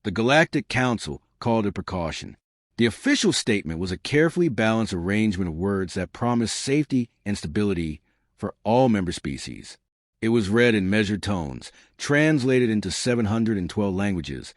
The Galactic Council called it precaution. The official statement was a carefully balanced arrangement of words that promised safety and stability for all member species. It was read in measured tones, translated into 712 languages,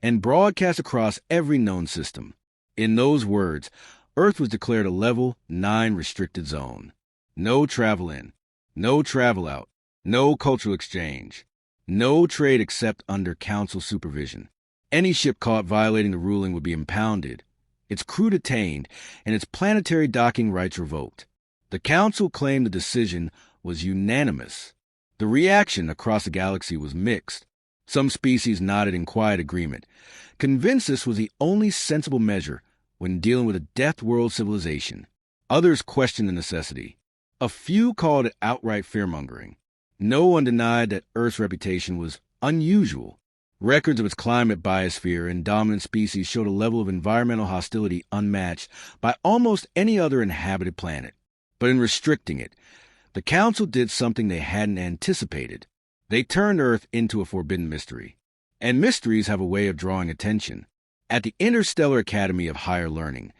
and broadcast across every known system. In those words, Earth was declared a Level 9 restricted zone. No travel in, no travel out, no cultural exchange, no trade except under Council supervision. Any ship caught violating the ruling would be impounded, its crew detained, and its planetary docking rights revoked. The Council claimed the decision was unanimous. The reaction across the galaxy was mixed. Some species nodded in quiet agreement, convinced this was the only sensible measure when dealing with a death world civilization. Others questioned the necessity. A few called it outright fear-mongering. No one denied that Earth's reputation was unusual. Records of its climate biosphere and dominant species showed a level of environmental hostility unmatched by almost any other inhabited planet. But in restricting it, the Council did something they hadn't anticipated. They turned Earth into a forbidden mystery. And mysteries have a way of drawing attention. At the Interstellar Academy of Higher Learning,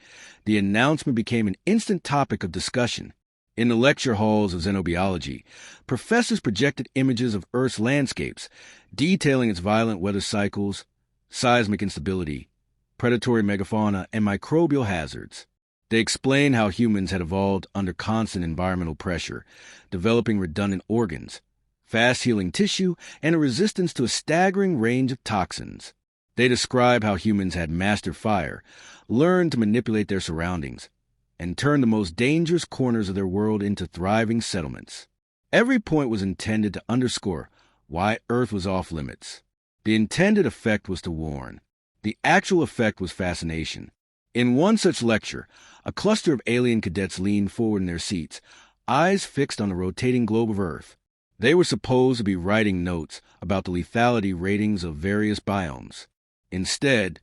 the announcement became an instant topic of discussion. In the lecture halls of xenobiology, professors projected images of Earth's landscapes, detailing its violent weather cycles, seismic instability, predatory megafauna, and microbial hazards. They explained how humans had evolved under constant environmental pressure, developing redundant organs, fast-healing tissue, and a resistance to a staggering range of toxins. They described how humans had mastered fire, learned to manipulate their surroundings, and turned the most dangerous corners of their world into thriving settlements. Every point was intended to underscore why Earth was off limits. The intended effect was to warn. The actual effect was fascination. In one such lecture, a cluster of alien cadets leaned forward in their seats, eyes fixed on the rotating globe of Earth. They were supposed to be writing notes about the lethality ratings of various biomes. Instead,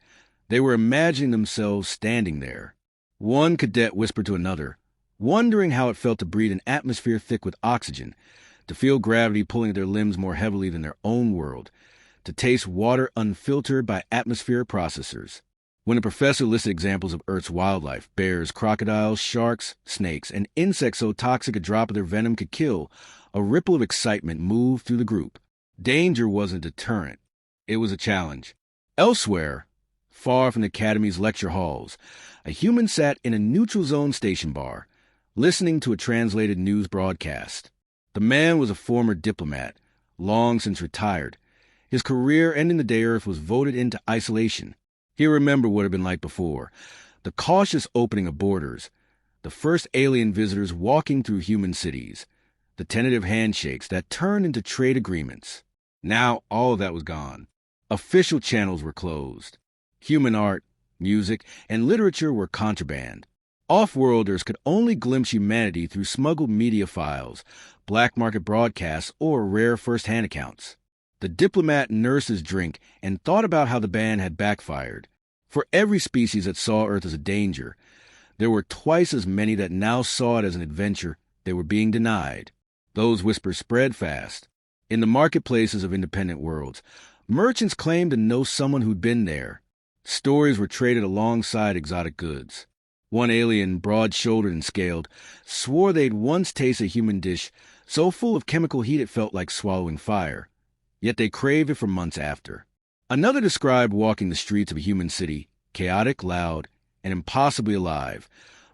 they were imagining themselves standing there. One cadet whispered to another, wondering how it felt to breathe an atmosphere thick with oxygen, to feel gravity pulling at their limbs more heavily than their own world, to taste water unfiltered by atmospheric processors. When the professor listed examples of Earth's wildlife, bears, crocodiles, sharks, snakes, and insects so toxic a drop of their venom could kill, a ripple of excitement moved through the group. Danger wasn't a deterrent. It was a challenge. Elsewhere, far from the Academy's lecture halls, a human sat in a neutral zone station bar, listening to a translated news broadcast. The man was a former diplomat, long since retired. His career ending the day Earth was voted into isolation. He remembered what it had been like before, the cautious opening of borders, the first alien visitors walking through human cities, the tentative handshakes that turned into trade agreements. Now all of that was gone. Official channels were closed. Human art, music, and literature were contraband. Off-worlders could only glimpse humanity through smuggled media files, black market broadcasts, or rare first-hand accounts. The diplomat nursed his drink and thought about how the ban had backfired. For every species that saw Earth as a danger, there were twice as many that now saw it as an adventure they were being denied. Those whispers spread fast. In the marketplaces of independent worlds, merchants claimed to know someone who'd been there. Stories were traded alongside exotic goods. One alien, broad-shouldered and scaled, swore they'd once tasted a human dish so full of chemical heat it felt like swallowing fire. Yet they craved it for months after. Another described walking the streets of a human city, chaotic, loud, and impossibly alive,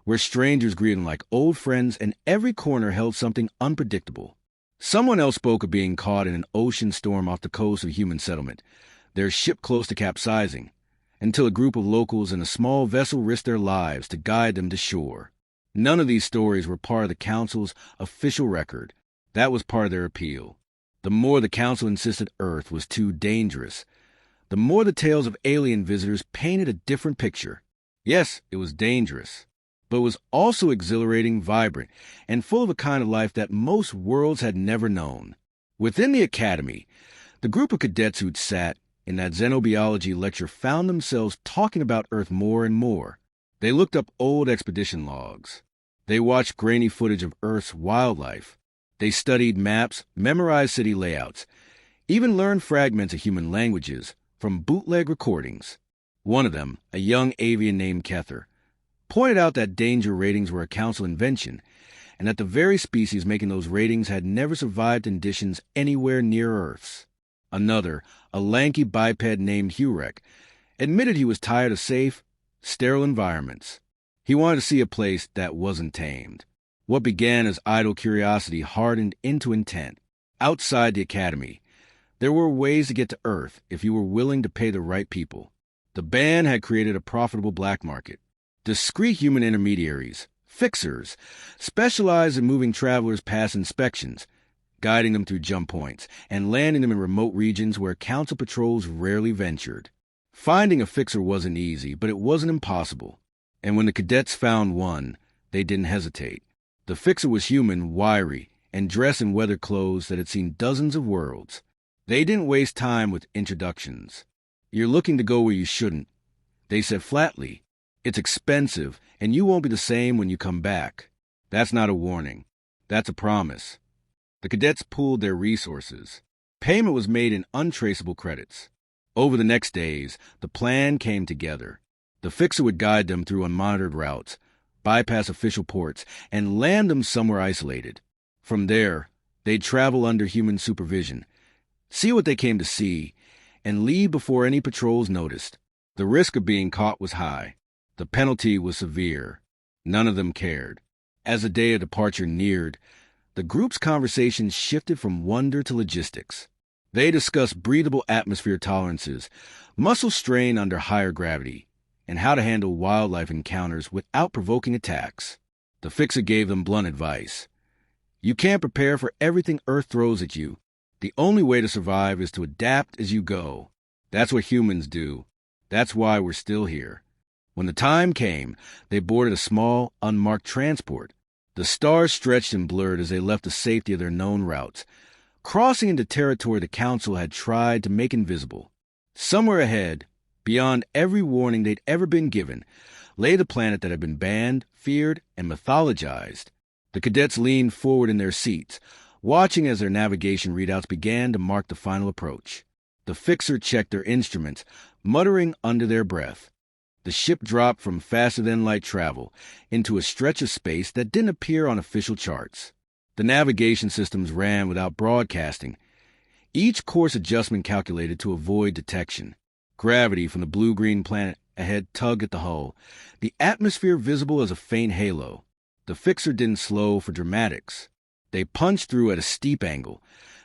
where strangers greeted like old friends and every corner held something unpredictable. Someone else spoke of being caught in an ocean storm off the coast of a human settlement, their ship close to capsizing, until a group of locals in a small vessel risked their lives to guide them to shore. None of these stories were part of the Council's official record. That was part of their appeal. The more the Council insisted Earth was too dangerous, the more the tales of alien visitors painted a different picture. Yes, it was dangerous, but it was also exhilarating, vibrant, and full of a kind of life that most worlds had never known. Within the Academy, the group of cadets who'd sat in that xenobiology lecture found themselves talking about Earth more and more. They looked up old expedition logs. They watched grainy footage of Earth's wildlife. They studied maps, memorized city layouts, even learned fragments of human languages, from bootleg recordings. One of them, a young avian named Kether, pointed out that danger ratings were a council invention, and that the very species making those ratings had never survived conditions anywhere near Earth's. Another, a lanky biped named Hurek, admitted he was tired of safe, sterile environments. He wanted to see a place that wasn't tamed. What began as idle curiosity hardened into intent. Outside the academy, there were ways to get to Earth if you were willing to pay the right people. The band had created a profitable black market. Discreet human intermediaries, fixers, specialized in moving travelers past inspections, guiding them through jump points, and landing them in remote regions where council patrols rarely ventured. Finding a fixer wasn't easy, but it wasn't impossible. And when the cadets found one, they didn't hesitate. The fixer was human, wiry, and dressed in weather clothes that had seen dozens of worlds. They didn't waste time with introductions. "You're looking to go where you shouldn't," they said flatly. "It's expensive, and you won't be the same when you come back." That's not a warning. That's a promise. The cadets pooled their resources. Payment was made in untraceable credits. Over the next days, the plan came together. The fixer would guide them through unmonitored routes, bypass official ports, and land them somewhere isolated. From there, they'd travel under human supervision, see what they came to see, and leave before any patrols noticed. The risk of being caught was high. The penalty was severe. None of them cared. As the day of departure neared, the group's conversations shifted from wonder to logistics. They discussed breathable atmosphere tolerances, muscle strain under higher gravity, and how to handle wildlife encounters without provoking attacks. The fixer gave them blunt advice. You can't prepare for everything Earth throws at you. The only way to survive is to adapt as you go. That's what humans do. That's why we're still here. When the time came, they boarded a small, unmarked transport. The stars stretched and blurred as they left the safety of their known routes, crossing into territory the Council had tried to make invisible. Somewhere ahead, beyond every warning they'd ever been given, lay the planet that had been banned, feared, and mythologized. The cadets leaned forward in their seats, watching as their navigation readouts began to mark the final approach. The fixer checked their instruments, muttering under their breath. The ship dropped from faster-than-light travel into a stretch of space that didn't appear on official charts. The navigation systems ran without broadcasting, each course adjustment calculated to avoid detection. Gravity from the blue-green planet ahead tugged at the hull, the atmosphere visible as a faint halo. The fixer didn't slow for dramatics. They punched through at a steep angle,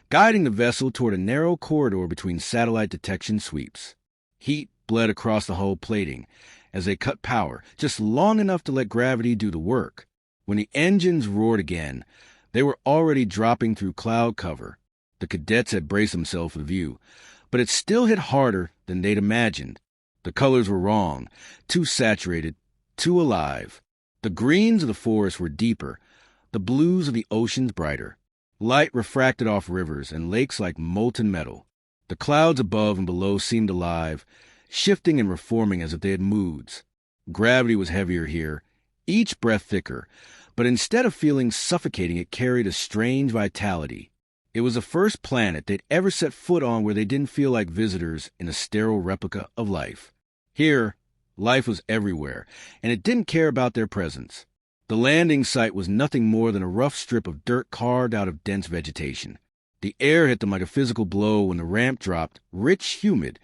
guiding the vessel toward a narrow corridor between satellite detection sweeps. Heat bled across the hull plating as they cut power, just long enough to let gravity do the work. When the engines roared again, they were already dropping through cloud cover. The cadets had braced themselves for the view, but it still hit harder than they'd imagined. The colors were wrong, too saturated, too alive. The greens of the forest were deeper, the blues of the oceans brighter. Light refracted off rivers and lakes like molten metal. The clouds above and below seemed alive, shifting and reforming as if they had moods. Gravity was heavier here, each breath thicker, but instead of feeling suffocating, it carried a strange vitality. It was the first planet they'd ever set foot on where they didn't feel like visitors in a sterile replica of life. Here, life was everywhere, and it didn't care about their presence. The landing site was nothing more than a rough strip of dirt carved out of dense vegetation. The air hit them like a physical blow when the ramp dropped, rich, humid,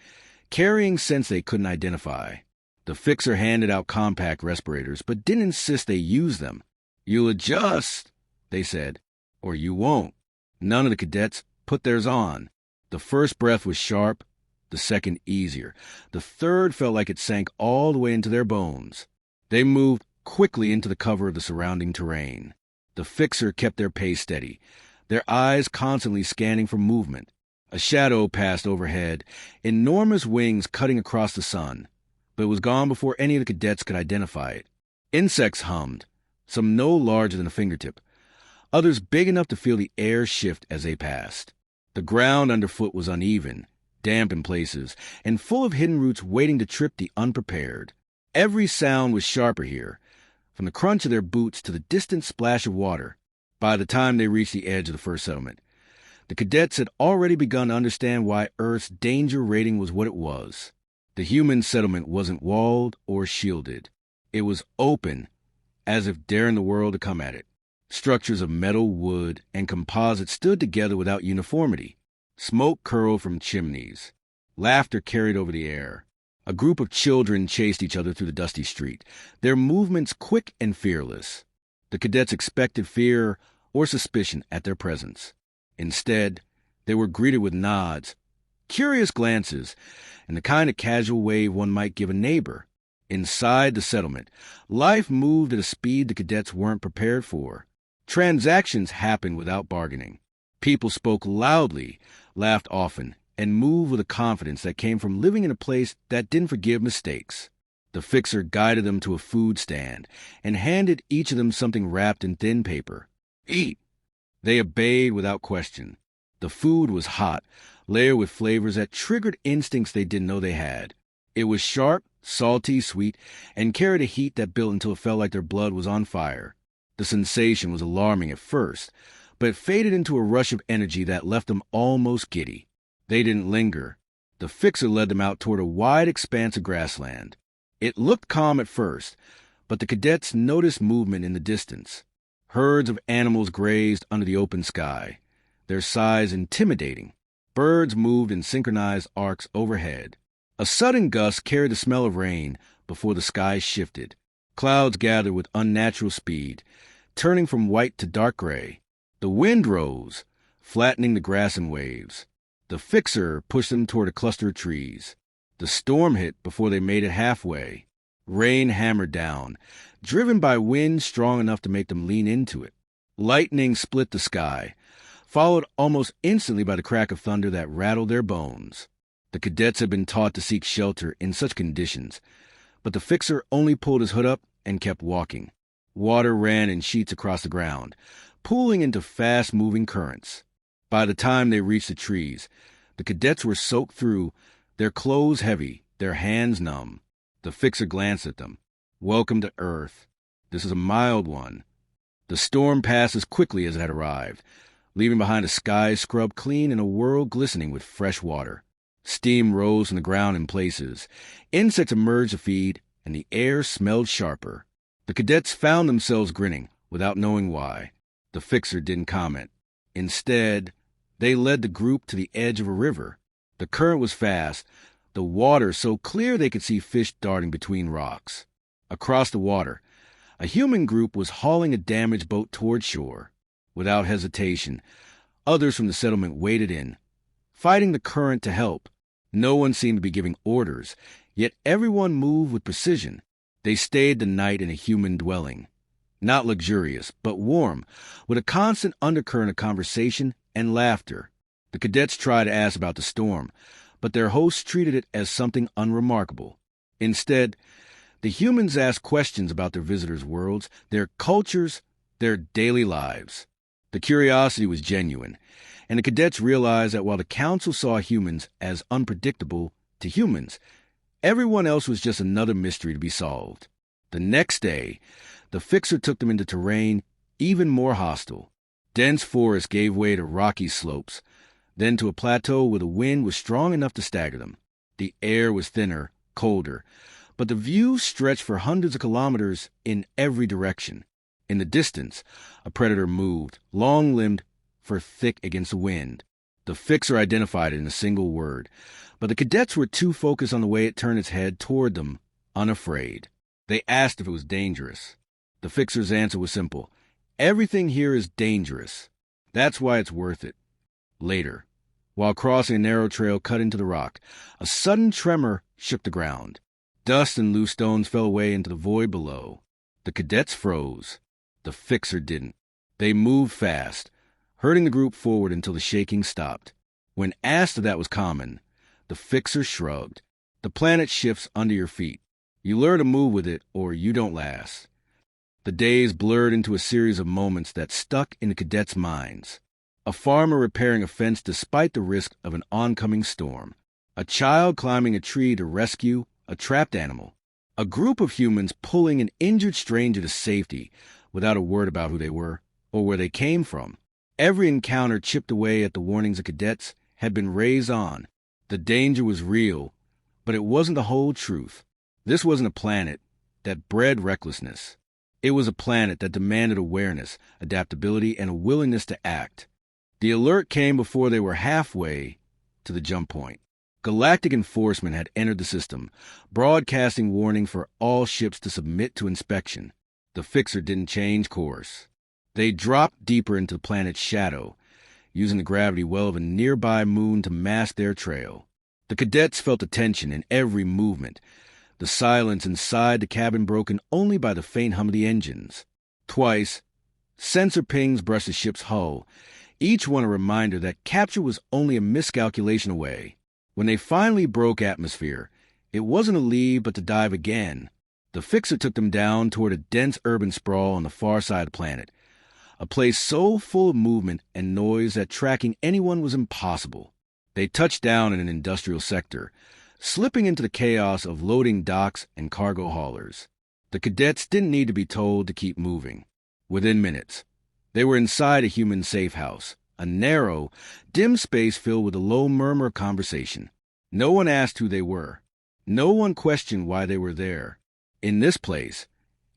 carrying scents they couldn't identify. The fixer handed out compact respirators, but didn't insist they use them. "You'll adjust," they said, "or you won't." None of the cadets put theirs on. The first breath was sharp, the second easier. The third felt like it sank all the way into their bones. They moved quickly into the cover of the surrounding terrain. The fixer kept their pace steady, their eyes constantly scanning for movement. A shadow passed overhead, enormous wings cutting across the sun, but it was gone before any of the cadets could identify it. Insects hummed, some no larger than a fingertip, others big enough to feel the air shift as they passed. The ground underfoot was uneven, damp in places, and full of hidden roots waiting to trip the unprepared. Every sound was sharper here, from the crunch of their boots to the distant splash of water. By the time they reached the edge of the first settlement, The cadets had already begun to understand why Earth's danger rating was what it was. The human settlement wasn't walled or shielded. It was open, as if daring the world to come at it. Structures of metal, wood, and composite stood together without uniformity. Smoke curled from chimneys. Laughter carried over the air. A group of children chased each other through the dusty street, their movements quick and fearless. The cadets expected fear or suspicion at their presence. Instead, they were greeted with nods, curious glances, and the kind of casual wave one might give a neighbor. Inside the settlement, life moved at a speed the cadets weren't prepared for. Transactions happened without bargaining. People spoke loudly, laughed often, and moved with a confidence that came from living in a place that didn't forgive mistakes. The fixer guided them to a food stand and handed each of them something wrapped in thin paper. Eat! They obeyed without question. The food was hot, layered with flavors that triggered instincts they didn't know they had. It was sharp, salty, sweet, and carried a heat that built until it felt like their blood was on fire. The sensation was alarming at first, but it faded into a rush of energy that left them almost giddy. They didn't linger. The fixer led them out toward a wide expanse of grassland. It looked calm at first, but the cadets noticed movement in the distance. Herds of animals grazed under the open sky, their size intimidating. Birds moved in synchronized arcs overhead. A sudden gust carried the smell of rain before the sky shifted. Clouds gathered with unnatural speed, turning from white to dark gray. The wind rose, flattening the grass in waves. The fixer pushed them toward a cluster of trees. The storm hit before they made it halfway. Rain hammered down, driven by wind strong enough to make them lean into it. Lightning split the sky, followed almost instantly by the crack of thunder that rattled their bones. The cadets had been taught to seek shelter in such conditions, but the fixer only pulled his hood up and kept walking. Water ran in sheets across the ground, pooling into fast-moving currents. By the time they reached the trees, the cadets were soaked through, their clothes heavy, their hands numb. The fixer glanced at them. Welcome to Earth. This is a mild one. The storm passed as quickly as it had arrived, leaving behind a sky scrubbed clean and a world glistening with fresh water. Steam rose from the ground in places. Insects emerged to feed, and the air smelled sharper. The cadets found themselves grinning, without knowing why. The fixer didn't comment. Instead, they led the group to the edge of a river. The current was fast, the water so clear they could see fish darting between rocks. Across the water, a human group was hauling a damaged boat toward shore. Without hesitation, others from the settlement waded in, fighting the current to help. No one seemed to be giving orders, yet everyone moved with precision. They stayed the night in a human dwelling. Not luxurious, but warm, with a constant undercurrent of conversation and laughter. The cadets tried to ask about the storm, but their hosts treated it as something unremarkable. Instead, the humans asked questions about their visitors' worlds, their cultures, their daily lives. The curiosity was genuine, and the cadets realized that while the council saw humans as unpredictable to humans, everyone else was just another mystery to be solved. The next day, the fixer took them into terrain even more hostile. Dense forest gave way to rocky slopes, then to a plateau where the wind was strong enough to stagger them. The air was thinner, colder, but the view stretched for hundreds of kilometers in every direction. In the distance, a predator moved, long-limbed, for thick against the wind. The fixer identified it in a single word, but the cadets were too focused on the way it turned its head toward them, unafraid. They asked if it was dangerous. The fixer's answer was simple. Everything here is dangerous. That's why it's worth it. Later, while crossing a narrow trail cut into the rock, a sudden tremor shook the ground. Dust and loose stones fell away into the void below. The cadets froze. The fixer didn't. They moved fast, herding the group forward until the shaking stopped. When asked if that was common, the fixer shrugged. The planet shifts under your feet. You learn to move with it, or you don't last. The days blurred into a series of moments that stuck in the cadets' minds. A farmer repairing a fence despite the risk of an oncoming storm. A child climbing a tree to rescue a trapped animal. A group of humans pulling an injured stranger to safety without a word about who they were or where they came from. Every encounter chipped away at the warnings of cadets had been raised on. The danger was real, but it wasn't the whole truth. This wasn't a planet that bred recklessness. It was a planet that demanded awareness, adaptability, and a willingness to act. The alert came before they were halfway to the jump point. Galactic enforcement had entered the system, broadcasting warning for all ships to submit to inspection. The fixer didn't change course. They dropped deeper into the planet's shadow, using the gravity well of a nearby moon to mask their trail. The cadets felt the tension in every movement, the silence inside the cabin broken only by the faint hum of the engines. Twice, sensor pings brushed the ship's hull, each one a reminder that capture was only a miscalculation away. When they finally broke atmosphere, it wasn't to leave but to dive again. The fixer took them down toward a dense urban sprawl on the far side of the planet, a place so full of movement and noise that tracking anyone was impossible. They touched down in an industrial sector, slipping into the chaos of loading docks and cargo haulers. The cadets didn't need to be told to keep moving. Within minutes, they were inside a human safe house, a narrow, dim space filled with a low murmur of conversation. No one asked who they were. No one questioned why they were there. In this place,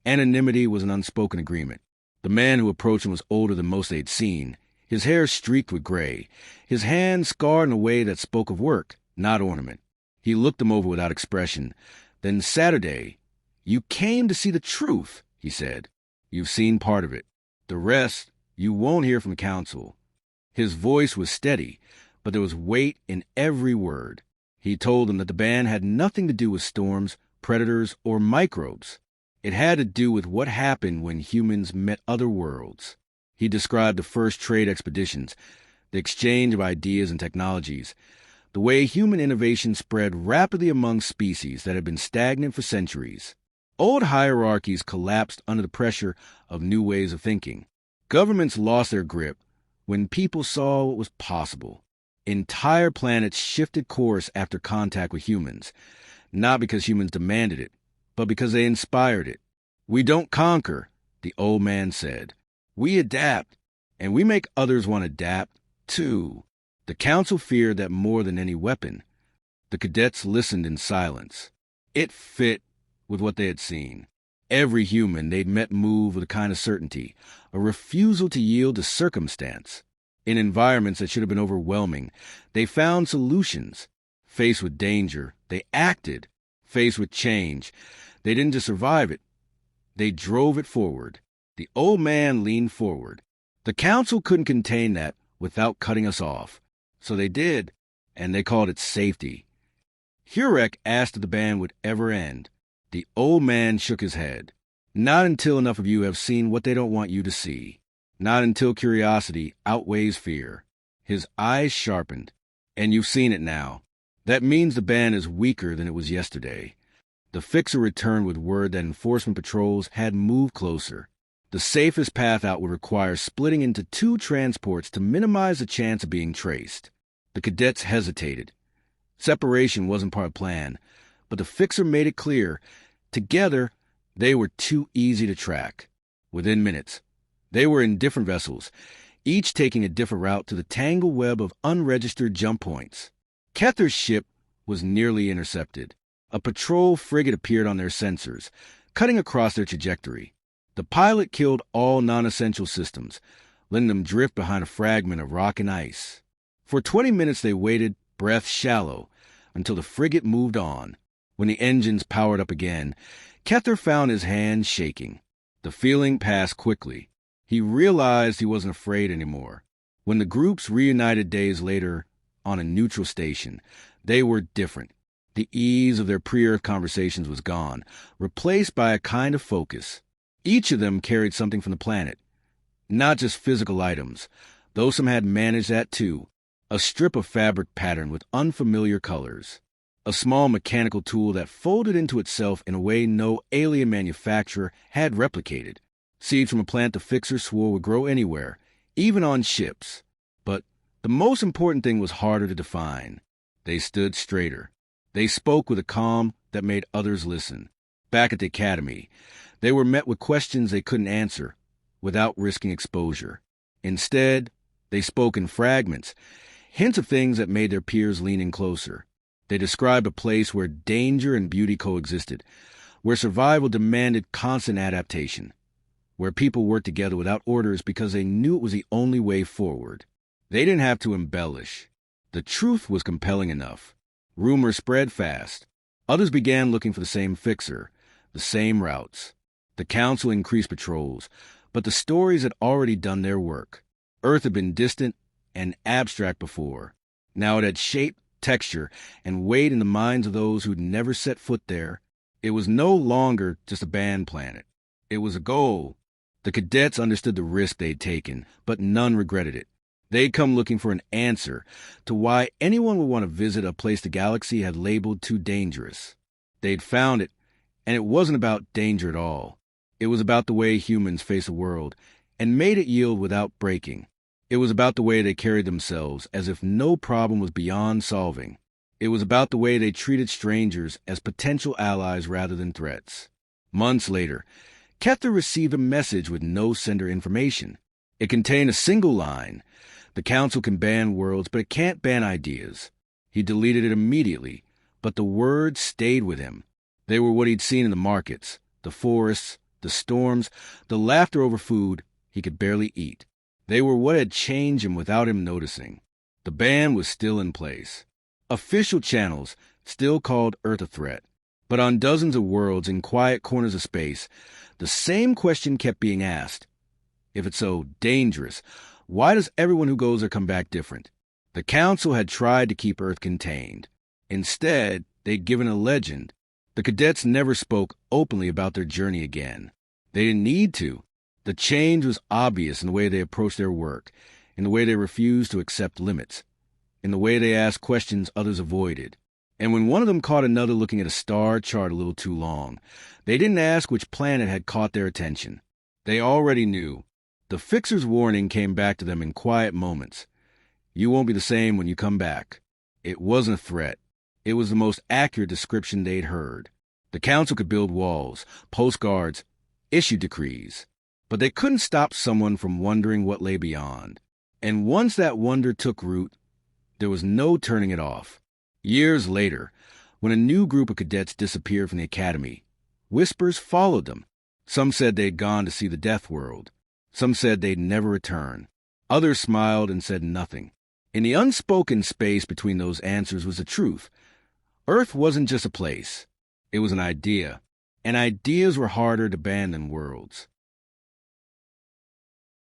anonymity was an unspoken agreement. The man who approached them was older than most they'd seen, his hair streaked with gray, his hands scarred in a way that spoke of work, not ornament. He looked them over without expression. Then Saturday, "You came to see the truth," he said. "You've seen part of it. The rest you won't hear from council." His voice was steady, but there was weight in every word. He told them that the ban had nothing to do with storms, predators, or microbes. It had to do with what happened when humans met other worlds. He described the first trade expeditions, the exchange of ideas and technologies, the way human innovation spread rapidly among species that had been stagnant for centuries. Old hierarchies collapsed under the pressure of new ways of thinking. Governments lost their grip when people saw what was possible. Entire planets shifted course after contact with humans, not because humans demanded it, but because they inspired it. "We don't conquer," the old man said. "We adapt, and we make others want to adapt, too." The council feared that more than any weapon. The cadets listened in silence. It fit with what they had seen. Every human they'd met moved with a kind of certainty, a refusal to yield to circumstance. In environments that should have been overwhelming, they found solutions. Faced with danger, they acted. Faced with change, they didn't just survive it, they drove it forward. The old man leaned forward. "The council couldn't contain that without cutting us off. So they did, and they called it safety." Hurek asked if the ban would ever end. The old man shook his head. "Not until enough of you have seen what they don't want you to see. Not until curiosity outweighs fear." His eyes sharpened. "And you've seen it now. That means the ban is weaker than it was yesterday." The fixer returned with word that enforcement patrols had moved closer. The safest path out would require splitting into 2 transports to minimize the chance of being traced. The cadets hesitated. Separation wasn't part of the plan, but the fixer made it clear. Together, they were too easy to track. Within minutes, they were in different vessels, each taking a different route to the tangled web of unregistered jump points. Kether's ship was nearly intercepted. A patrol frigate appeared on their sensors, cutting across their trajectory. The pilot killed all non-essential systems, letting them drift behind a fragment of rock and ice. For 20 minutes they waited, breath shallow, until the frigate moved on. When the engines powered up again, Kether found his hands shaking. The feeling passed quickly. He realized he wasn't afraid anymore. When the groups reunited days later on a neutral station, they were different. The ease of their pre-Earth conversations was gone, replaced by a kind of focus. Each of them carried something from the planet. Not just physical items, though some had managed that too. A strip of fabric patterned with unfamiliar colors. A small mechanical tool that folded into itself in a way no alien manufacturer had replicated. Seeds from a plant the fixer swore would grow anywhere, even on ships. But the most important thing was harder to define. They stood straighter. They spoke with a calm that made others listen. Back at the academy, they were met with questions they couldn't answer without risking exposure. Instead, They spoke in fragments, hints of things that made their peers lean in closer. They described a place where danger and beauty coexisted, where survival demanded constant adaptation, where people worked together without orders because they knew it was the only way forward. They didn't have to embellish. The truth was compelling enough. Rumors spread fast. Others began looking for the same fixer, the same routes. The council increased patrols, but the stories had already done their work. Earth had been distant and abstract before. Now it had shape, texture, and weight in the minds of those who'd never set foot there. It was no longer just a band planet. It was a goal. The cadets understood the risk they'd taken, but none regretted it. They'd come looking for an answer to why anyone would want to visit a place the galaxy had labeled too dangerous. They'd found it, and it wasn't about danger at all. It was about the way humans face the world, and made it yield without breaking. It was about the way they carried themselves as if no problem was beyond solving. It was about the way they treated strangers as potential allies rather than threats. Months later, Kether received a message with no sender information. It contained a single line: "The Council can ban worlds, but it can't ban ideas." He deleted it immediately, but the words stayed with him. They were what he'd seen in the markets, the forests, the storms, the laughter over food he could barely eat. They were what had changed him without him noticing. The ban was still in place. Official channels still called Earth a threat. But on dozens of worlds in quiet corners of space, the same question kept being asked. If it's so dangerous, why does everyone who goes there come back different? The Council had tried to keep Earth contained. Instead, they'd given a legend. The cadets never spoke openly about their journey again. They didn't need to. The change was obvious in the way they approached their work, in the way they refused to accept limits, in the way they asked questions others avoided. And when one of them caught another looking at a star chart a little too long, they didn't ask which planet had caught their attention. They already knew. The fixer's warning came back to them in quiet moments. You won't be the same when you come back. It wasn't a threat. It was the most accurate description they'd heard. The Council could build walls, post guards, issue decrees, but they couldn't stop someone from wondering what lay beyond. And once that wonder took root, there was no turning it off. Years later, when a new group of cadets disappeared from the academy, whispers followed them. Some said they'd gone to see the death world. Some said they'd never return. Others smiled and said nothing. In the unspoken space between those answers was the truth. Earth wasn't just a place. It was an idea. And ideas were harder to ban than worlds.